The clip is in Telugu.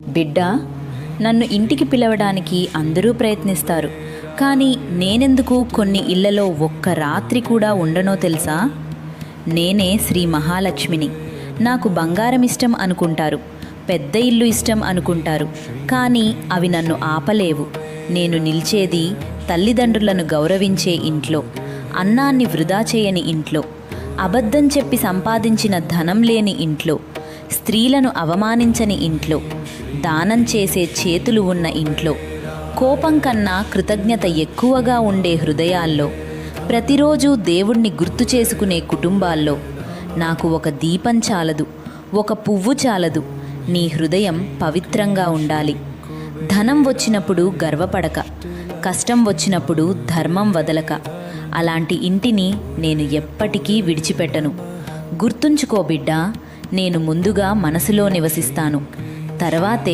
బిడ్డా, నన్ను ఇంటికి పిలవడానికి అందరూ ప్రయత్నిస్తారు. కానీ నేనెందుకు కొన్ని ఇళ్లలో ఒక్క రాత్రి కూడా ఉండనో తెలుసా? నేనే శ్రీ మహాలక్ష్మిని. నాకు బంగారం ఇష్టం అనుకుంటారు, పెద్ద ఇల్లు ఇష్టం అనుకుంటారు. కానీ అవి నన్ను ఆపలేవు. నేను నిలిచేది తల్లిదండ్రులను గౌరవించే ఇంట్లో, అన్నాన్ని వృధా చేయని ఇంట్లో, అబద్ధం చెప్పి సంపాదించిన ధనం లేని ఇంట్లో, స్త్రీలను అవమానించని ఇంట్లో, దానం చేసే చేతులు ఉన్న ఇంట్లో, కోపం కన్నా కృతజ్ఞత ఎక్కువగా ఉండే హృదయాల్లో, ప్రతిరోజు దేవుణ్ణి గుర్తు చేసుకునే కుటుంబాల్లో. నాకు ఒక దీపం చాలదు, ఒక పువ్వు చాలదు. నీ హృదయం పవిత్రంగా ఉండాలి. ధనం వచ్చినప్పుడు గర్వపడక, కష్టం వచ్చినప్పుడు ధర్మం వదలక. అలాంటి ఇంటిని నేను ఎప్పటికీ విడిచిపెట్టను. గుర్తుంచుకో బిడ్డా, నేను ముందుగా మనసులో నివసిస్తాను, తర్వాతే